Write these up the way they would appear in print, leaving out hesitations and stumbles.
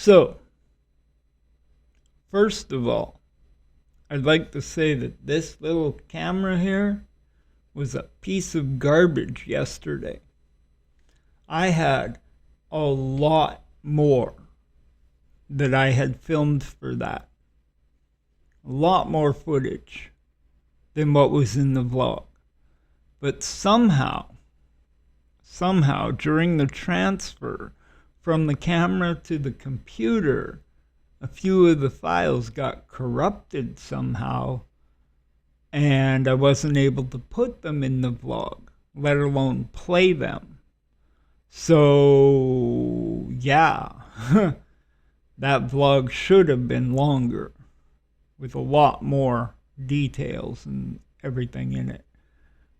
So, first of all, I'd like to say that this little camera here was a piece of garbage yesterday. I had a lot more that I had filmed for that. A lot more footage than what was in the vlog. But somehow, during the transfer from the camera to the computer, a few of the files got corrupted somehow, and I wasn't able to put them in the vlog, let alone play them. So, yeah, that vlog should have been longer, with a lot more details and everything in it.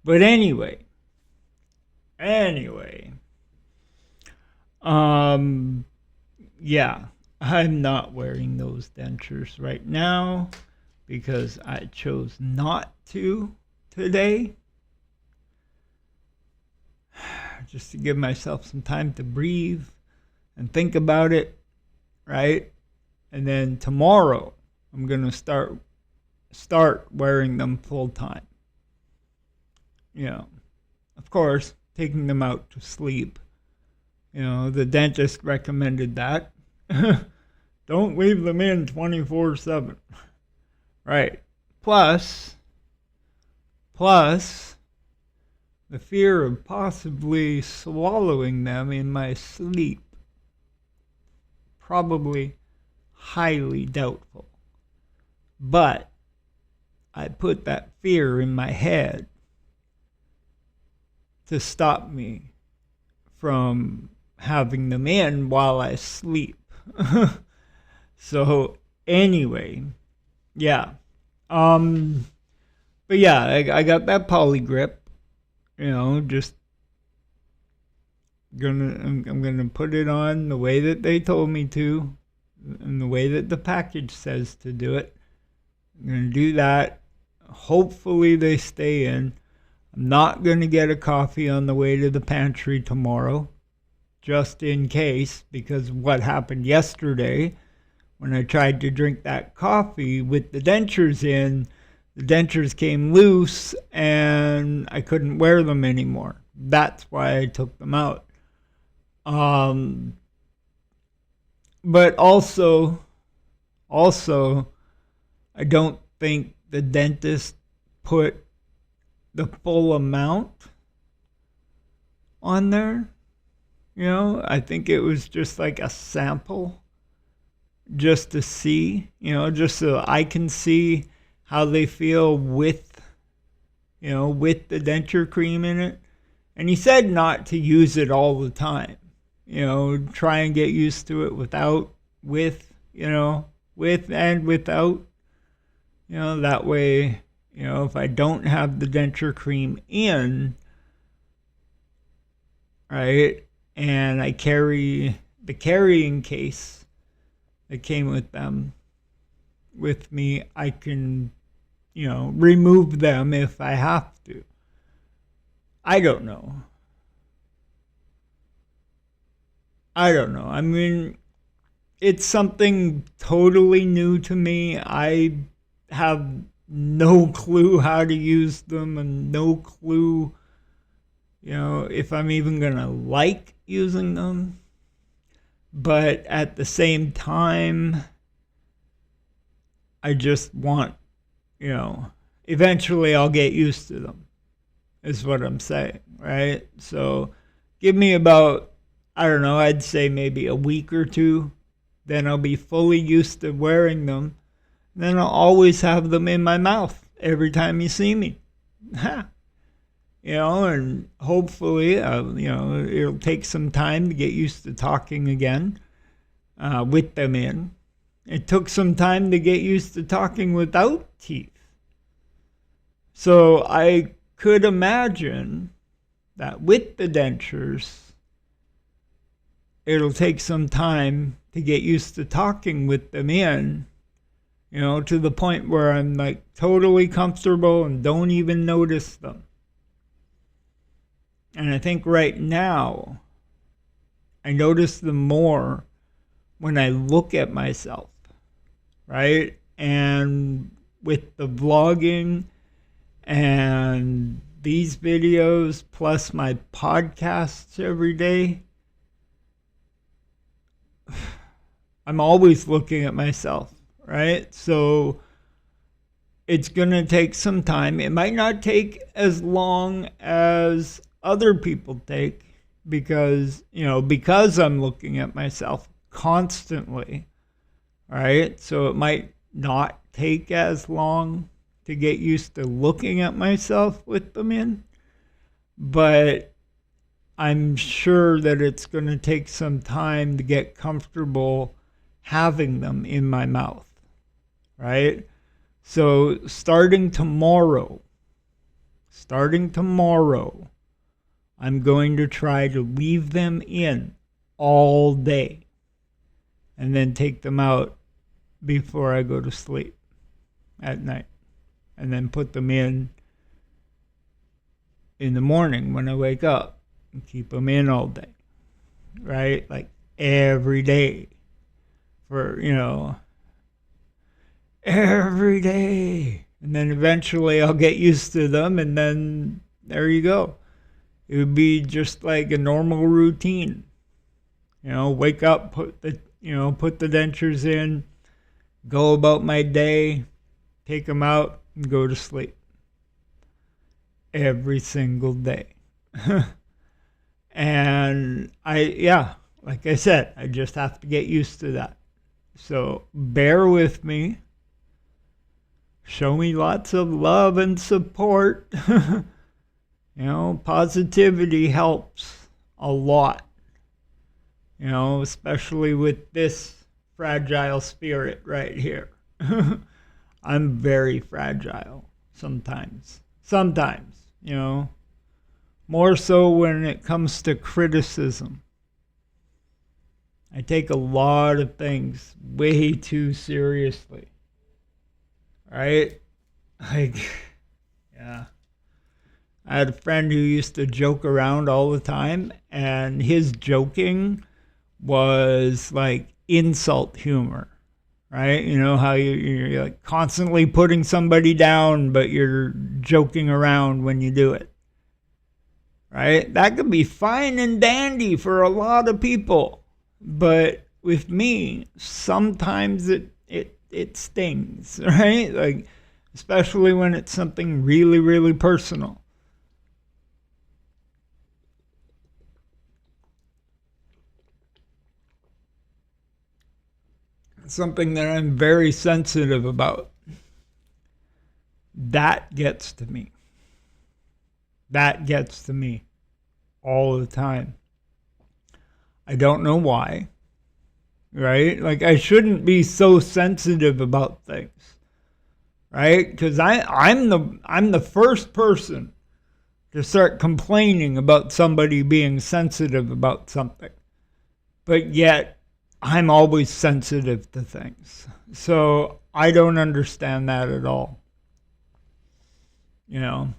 But anyway, yeah, I'm not wearing those dentures right now because I chose not to today. Just to give myself some time to breathe and think about it, right? And then tomorrow, I'm going to start wearing them full time. You know, of course, taking them out to sleep. You know, the dentist recommended that. Don't leave them in 24/7. Right. Plus, the fear of possibly swallowing them in my sleep. Probably highly doubtful. But I put that fear in my head to stop me from having them in while I sleep. So anyway, yeah. But yeah, I got that poly grip. You know, just I'm gonna put it on the way that they told me to, and the way that the package says to do it. I'm gonna do that. Hopefully they stay in. I'm not gonna get a coffee on the way to the pantry tomorrow, just in case, because what happened yesterday when I tried to drink that coffee with the dentures in, the dentures came loose and I couldn't wear them anymore. That's why I took them out. But also, I don't think the dentist put the full amount on there. You know, I think it was just like a sample just to see, you know, just so I can see how they feel with, you know, with the denture cream in it. And he said not to use it all the time. You know, try and get used to it with, you know, with and without. You know, that way, you know, if I don't have the denture cream in, right, and I carry the carrying case that came with them with me, I can, you know, remove them if I have to. I don't know. I mean, it's something totally new to me. I have no clue how to use them and no clue, you know, if I'm even going to like using them. But at the same time, I just want, you know, eventually I'll get used to them, is what I'm saying, right? So give me about, I don't know, I'd say maybe a week or two. Then I'll be fully used to wearing them. Then I'll always have them in my mouth every time you see me. You know, and hopefully, you know, it'll take some time to get used to talking again with them in. It took some time to get used to talking without teeth. So I could imagine that with the dentures, it'll take some time to get used to talking with them in, you know, to the point where I'm like totally comfortable and don't even notice them. And I think right now, I notice them more when I look at myself, right? And with the vlogging and these videos plus my podcasts every day, I'm always looking at myself, right? So it's going to take some time. It might not take as long as other people take because, because I'm looking at myself constantly, right? So it might not take as long to get used to looking at myself with them in, but I'm sure that it's going to take some time to get comfortable having them in my mouth, right? So starting tomorrow, I'm going to try to leave them in all day and then take them out before I go to sleep at night, and then put them in the morning when I wake up and keep them in all day, right? Like every day for, every day. And then eventually I'll get used to them, and then there you go. It would be just like a normal routine. Wake up, put the dentures in, go about my day, take them out, and go to sleep. Every single day. And like I said, I just have to get used to that. So bear with me. Show me lots of love and support. Positivity helps a lot. Especially with this fragile spirit right here. I'm very fragile sometimes. More so when it comes to criticism. I take a lot of things way too seriously. Right? I had a friend who used to joke around all the time, and his joking was like insult humor, right? How you're like constantly putting somebody down, but you're joking around when you do it, right? That could be fine and dandy for a lot of people, but with me, sometimes it stings, right? Like, especially when it's something really, really personal. Something that I'm very sensitive about. That gets to me. That gets to me all the time. I don't know why, right? Like, I shouldn't be so sensitive about things, right? Because I'm the first person to start complaining about somebody being sensitive about something. But yet, I'm always sensitive to things. So I don't understand that at all. And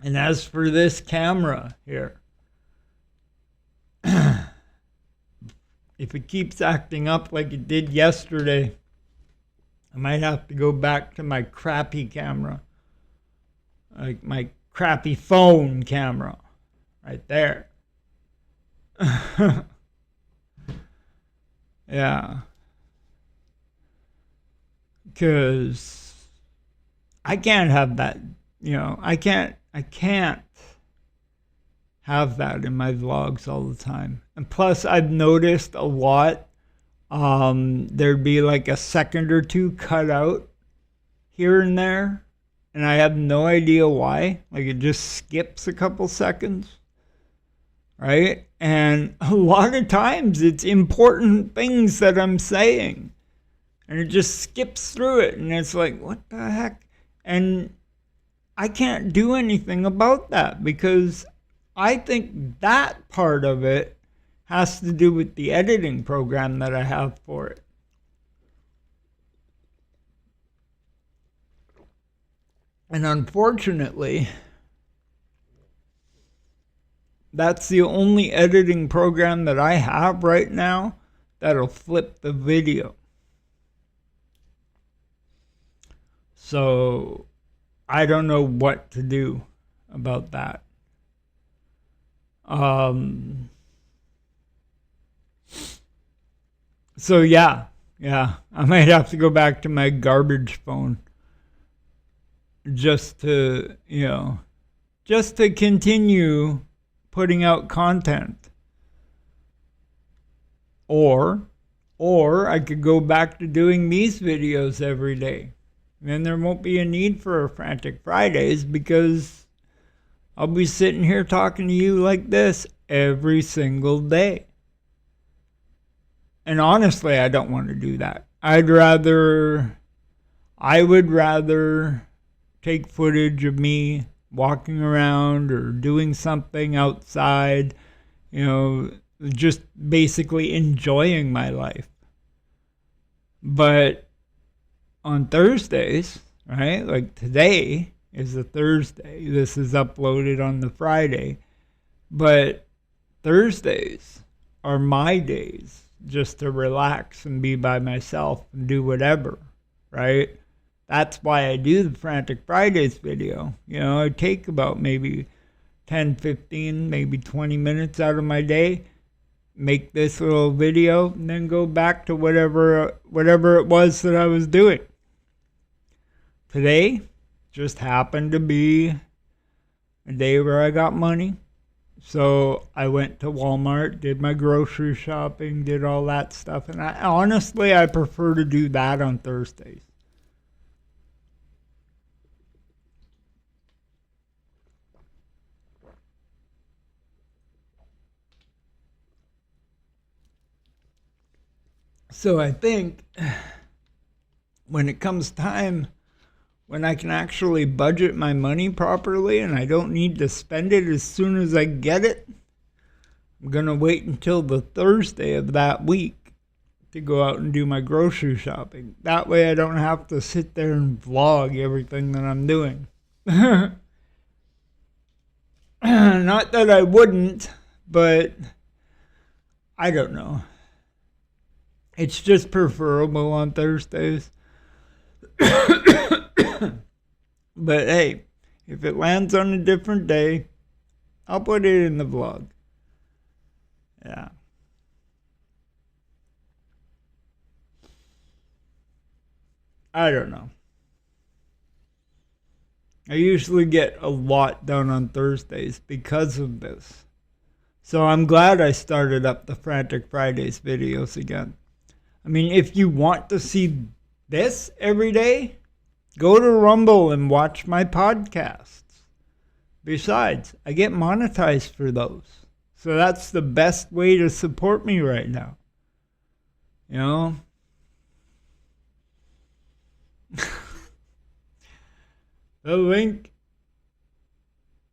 as for this camera here, if it keeps acting up like it did yesterday, I might have to go back to my crappy camera. Like my crappy phone camera. Right there. Yeah. Because I can't have that, I can't have that in my vlogs all the time. And plus, I've noticed a lot, there'd be like a second or two cut out here and there, and I have no idea why. Like, it just skips a couple seconds, right? And a lot of times it's important things that I'm saying, and it just skips through it, and it's like, what the heck? And I can't do anything about that, because I think that part of it has to do with the editing program that I have for it. And unfortunately, that's the only editing program that I have right now that'll flip the video. So I don't know what to do about that. So yeah, I might have to go back to my garbage phone just to, just to continue putting out content. Or I could go back to doing these videos every day. Then there won't be a need for Frantic Fridays because I'll be sitting here talking to you like this every single day. And honestly, I don't want to do that. I would rather take footage of me walking around or doing something outside, just basically enjoying my life. But on Thursdays, right? Like today is a Thursday. This is uploaded on the Friday. But Thursdays are my days just to relax and be by myself and do whatever, right? That's why I do the Frantic Fridays video. I take about maybe 10, 15, maybe 20 minutes out of my day, make this little video, and then go back to whatever it was that I was doing. Today just happened to be a day where I got money. So I went to Walmart, did my grocery shopping, did all that stuff. And I prefer to do that on Thursdays. So I think when it comes time when I can actually budget my money properly and I don't need to spend it as soon as I get it, I'm going to wait until the Thursday of that week to go out and do my grocery shopping. That way I don't have to sit there and vlog everything that I'm doing. Not that I wouldn't, but I don't know. It's just preferable on Thursdays. But hey, if it lands on a different day, I'll put it in the vlog. Yeah. I don't know. I usually get a lot done on Thursdays because of this. So I'm glad I started up the Frantic Fridays videos again. I mean, if you want to see this every day, go to Rumble and watch my podcasts. Besides, I get monetized for those. So that's the best way to support me right now. The link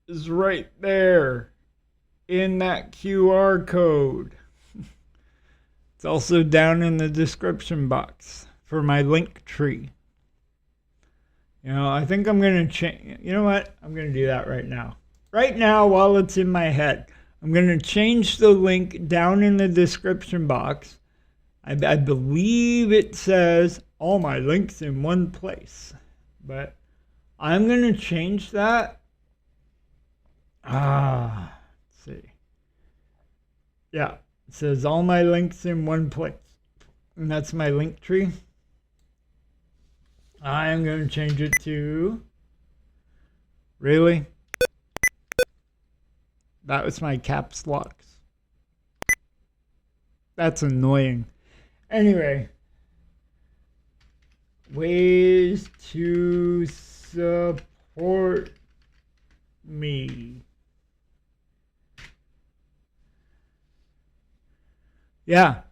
is right there in that QR code. It's also down in the description box for my link tree. I think I'm going to change. You know what? I'm going to do that right now. Right now, while it's in my head, I'm going to change the link down in the description box. I believe it says all my links in one place. But I'm going to change that. Let's see. Yeah, it says all my links in one place. And that's my link tree. I am going to change it to... Really? That was my caps locks. That's annoying. Anyway. Ways to support me. Yeah.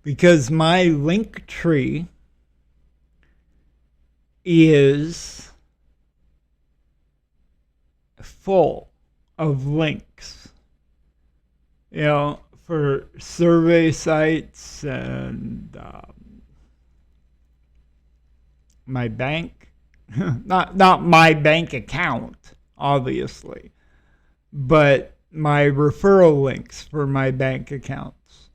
Because my link tree is full of links, for survey sites and my bank, not my bank account, obviously, but my referral links for my bank accounts.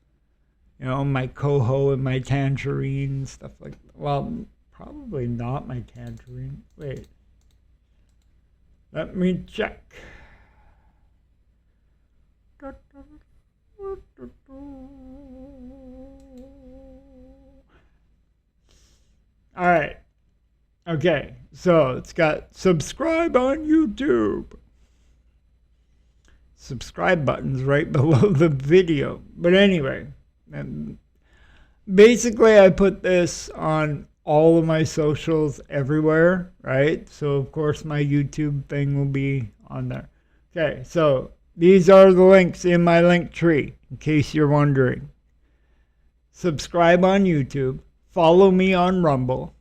You know, my Coho and my Tangerine, stuff like that. Well, probably not my Tangerine. Wait. Let me check. All right. Okay. So it's got subscribe on YouTube. Subscribe button's right below the video. But anyway, and basically I put this on all of my socials everywhere, right? So of course my YouTube thing will be on there. Okay, so these are the links in my link tree, in case you're wondering. Subscribe on YouTube, follow me on Rumble,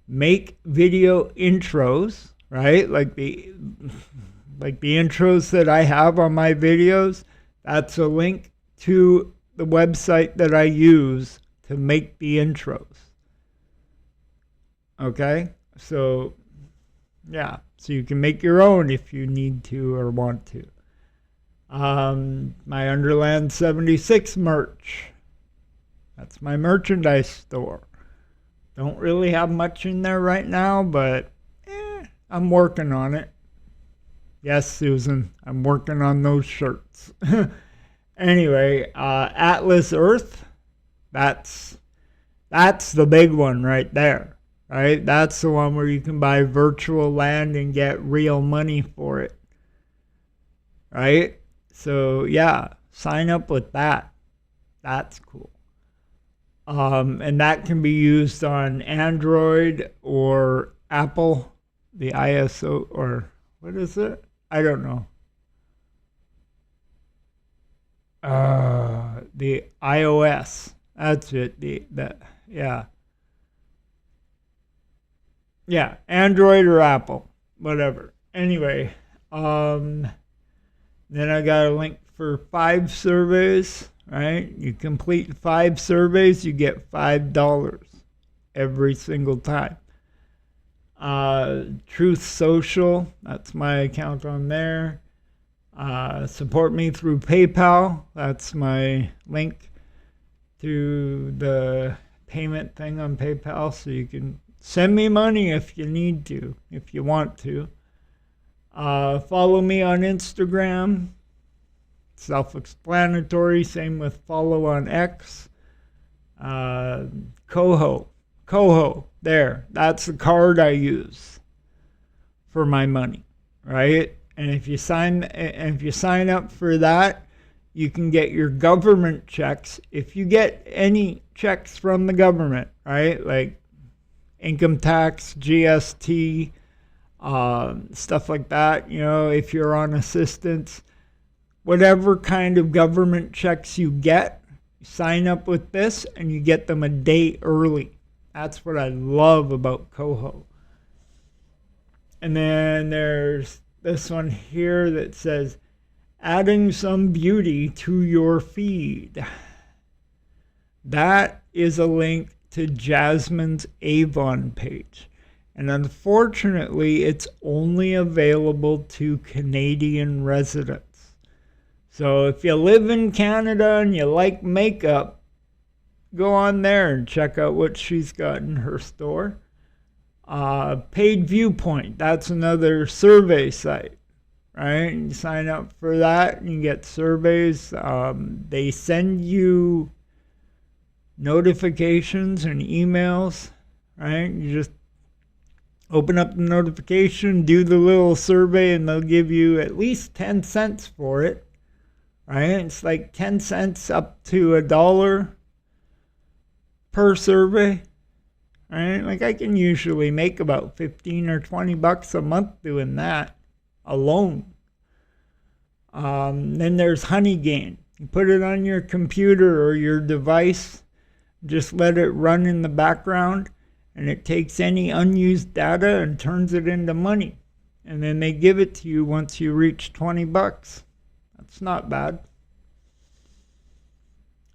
make video intros, right? Like the intros that I have on my videos, that's a link to the website that I use to make the intros. Okay, so yeah, so you can make your own if you need to or want to. My Underland 76 merch, that's my merchandise store. Don't really have much in there right now, but I'm working on it. Yes, Susan, I'm working on those shirts. Anyway, Atlas Earth, that's the big one right there. Right? That's the one where you can buy virtual land and get real money for it. Right? So yeah, sign up with that. That's cool. And that can be used on Android or Apple, the ISO, or what is it? I don't know. The iOS. That's it. Yeah. Yeah, Android or Apple, whatever. Anyway, then I got a link for 5 surveys, right? You complete 5 surveys, you get $5 every single time. Truth Social, that's my account on there. Support me through PayPal, that's my link to the payment thing on PayPal, so you can send me money if you need to, if you want to. Follow me on Instagram. Self-explanatory. Same with follow on X. Coho. There. That's the card I use for my money, right? And if you sign up for that, you can get your government checks. If you get any checks from the government, right? Like income tax, GST, stuff like that. You know, if you're on assistance, whatever kind of government checks you get, sign up with this and you get them a day early. That's what I love about Coho. And then there's this one here that says, adding some beauty to your feed. That is a link to Jasmine's Avon page. And unfortunately, it's only available to Canadian residents. So if you live in Canada and you like makeup, go on there and check out what she's got in her store. Paid Viewpoint, that's another survey site, right? You sign up for that and you get surveys. They send you notifications and emails, right? You just open up the notification, do the little survey, and they'll give you at least 10 cents for it, right? It's like 10 cents up to $1 per survey, right? Like I can usually make about 15 or 20 bucks a month doing that alone. Then there's Honeygain. You put it on your computer or your device, just let it run in the background, and it takes any unused data and turns it into money. And then they give it to you once you reach 20 bucks. That's not bad.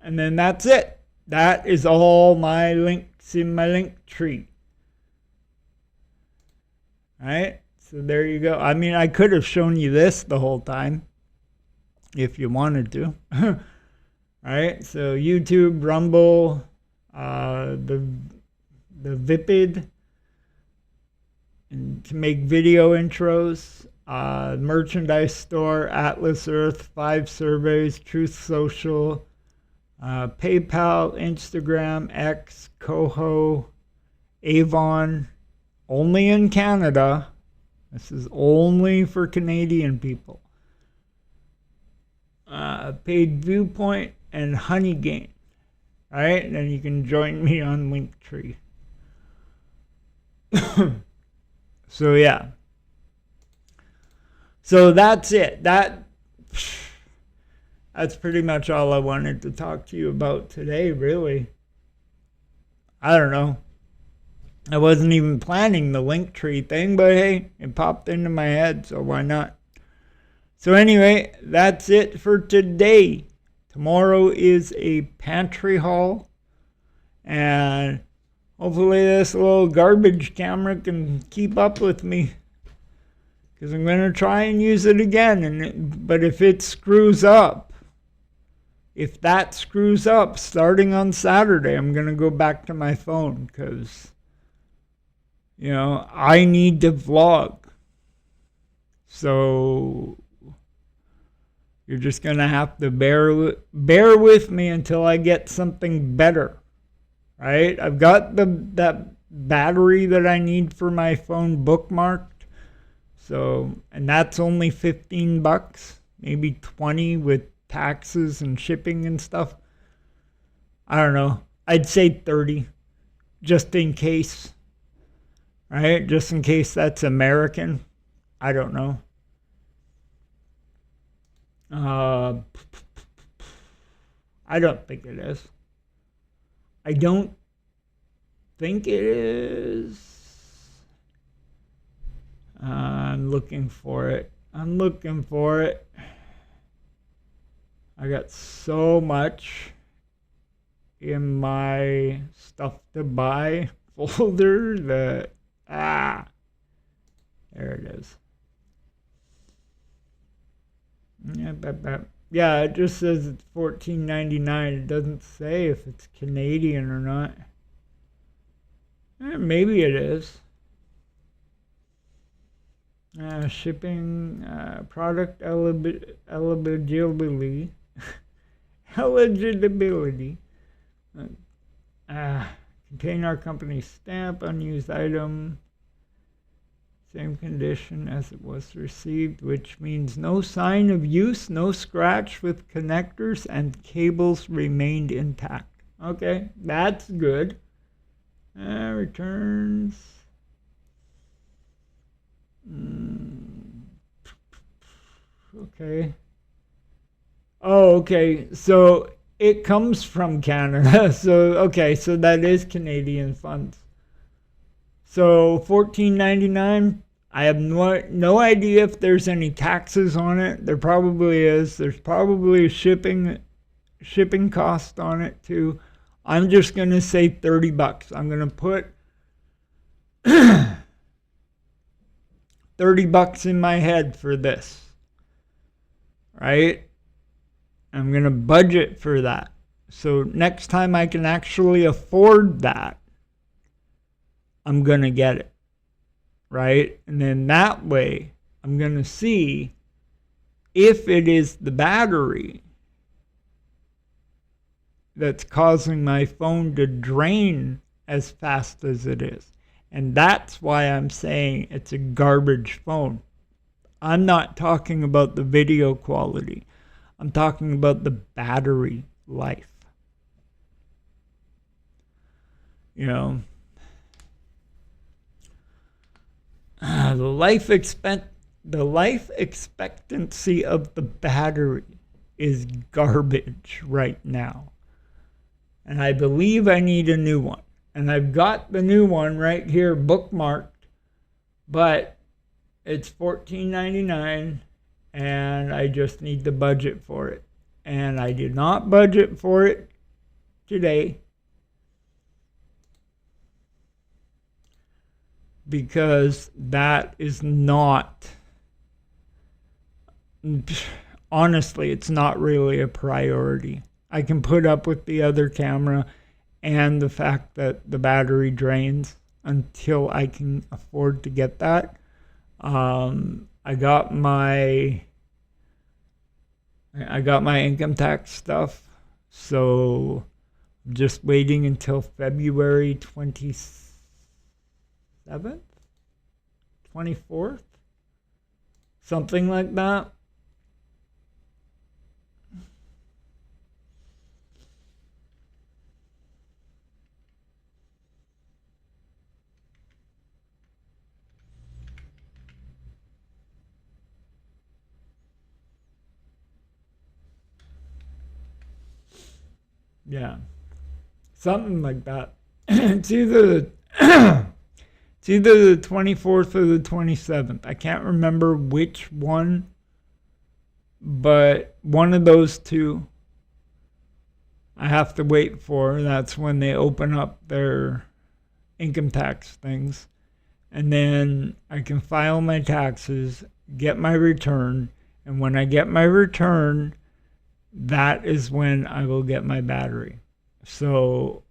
And then that's it. That is all my links in my link tree. All right? So there you go. I mean, I could have shown you this the whole time. if you wanted to. Right? So YouTube, Rumble, the Vipid, and to make video intros, merchandise store, Atlas Earth, 5 Surveys, Truth Social, PayPal, Instagram, X, Coho, Avon, only in Canada. This is only for Canadian people. Paid Viewpoint and Honeygain. Right? And then you can join me on Linktree. So yeah. So that's it. That's pretty much all I wanted to talk to you about today, really. I don't know. I wasn't even planning the Linktree thing, but hey, it popped into my head, so why not? So anyway, that's it for today. Tomorrow is a pantry haul, and hopefully this little garbage camera can keep up with me, because I'm going to try and use it again. But if it screws up, if that screws up starting on Saturday, I'm going to go back to my phone, because, you know, I need to vlog. So you're just going to have to bear with me until I get something better. Right? I've got that battery that I need for my phone bookmarked. So, and that's only $15, maybe 20 with taxes and shipping and stuff. I don't know. I'd say 30, just in case. Right? Just in case that's American. I don't know. I don't think it is. I don't think it is. I'm looking for it. I got so much in my stuff to buy folder that, there it is. Yeah, it just says it's $14.99. It doesn't say if it's Canadian or not. Maybe it is. Shipping, product eligibility. Eligibility. Contain our company stamp, unused item. Same condition as it was received, which means no sign of use, no scratch with connectors, and cables remained intact. Okay, that's good. Returns. Okay. Oh, okay. So it comes from Canada. So, okay, so that is Canadian funds. So $14.99. I have no idea if there's any taxes on it. There probably is. There's probably a shipping cost on it too. I'm just going to say $30. I'm going to put $30 in my head for this. Right? I'm going to budget for that. So next time I can actually afford that, I'm going to get it. Right? And then that way, I'm going to see if it is the battery that's causing my phone to drain as fast as it is. And that's why I'm saying it's a garbage phone. I'm not talking about the video quality. I'm talking about the battery life. You know, the life expectancy of the battery is garbage right now. And I believe I need a new one. And I've got the new one right here bookmarked, but it's $14.99 and I just need to budget for it. And I did not budget for it today because that is not honestly, it's not really a priority. I can put up with the other camera and the fact that the battery drains until I can afford to get that. I got my income tax stuff, so I'm just waiting until February 27th, 24th, something like that. Yeah, something like that. It's either it's either the 24th or the 27th. I can't remember which one, but one of those two I have to wait for. That's when they open up their income tax things. And then I can file my taxes, get my return, and when I get my return, that is when I will get my battery. So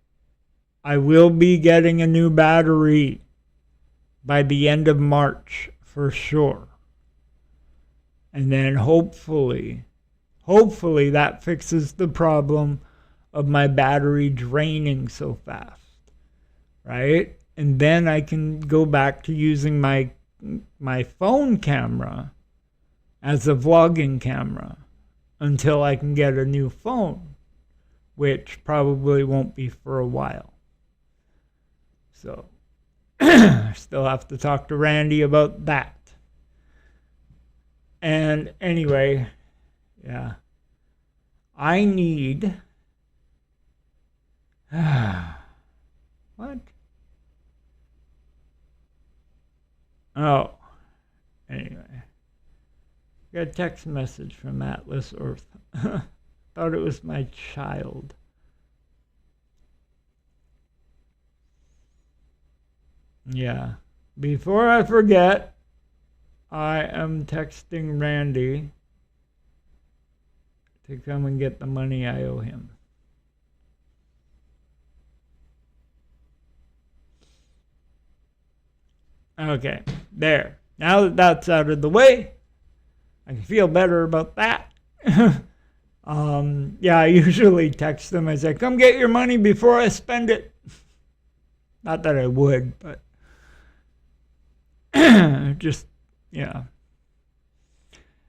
I will be getting a new battery by the end of March for sure. And then hopefully that fixes the problem of my battery draining so fast, right? And then I can go back to using my phone camera as a vlogging camera until I can get a new phone, which probably won't be for a while. So I still have to talk to Randy about that. And anyway, yeah, I need what? Oh, anyway, got a text message from Atlas Earth. Thought it was my child. Yeah. Before I forget, I am texting Randy to come and get the money I owe him. Okay, there. Now that that's out of the way, I can feel better about that. Yeah, I usually text them. I say, come get your money before I spend it. Not that I would, but just, yeah.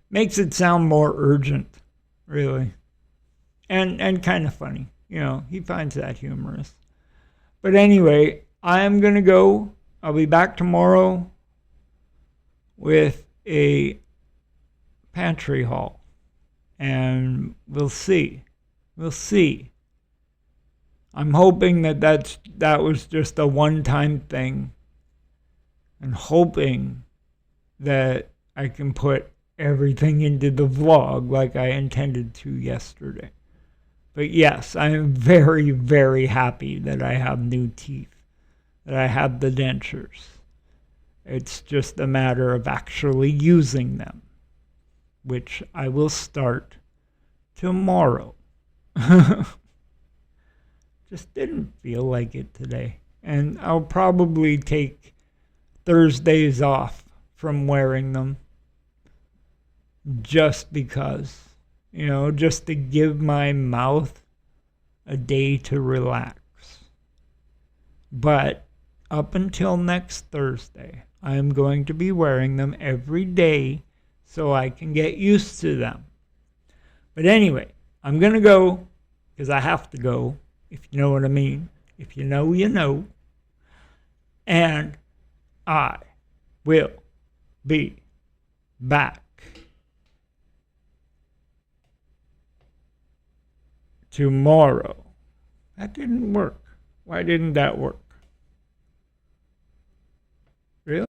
Makes it sound more urgent, really. And kind of funny. You know, he finds that humorous. But anyway, I am going to go. I'll be back tomorrow with a pantry haul. And we'll see. We'll see. I'm hoping that was just a one-time thing. And hoping that I can put everything into the vlog like I intended to yesterday. But yes, I am very, very happy that I have new teeth, that I have the dentures. It's just a matter of actually using them, which I will start tomorrow. Just didn't feel like it today. And I'll probably take Thursdays off from wearing them just because, you know, just to give my mouth a day to relax. But up until next Thursday, I'm going to be wearing them every day so I can get used to them. But anyway, I'm going to go because I have to go, if you know what I mean. If you know, you know. And I will be back tomorrow. That didn't work. Why didn't that work? Really?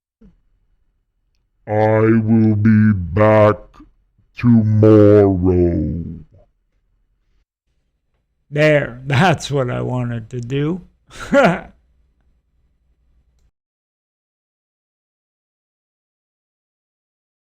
I will be back tomorrow. There, that's what I wanted to do.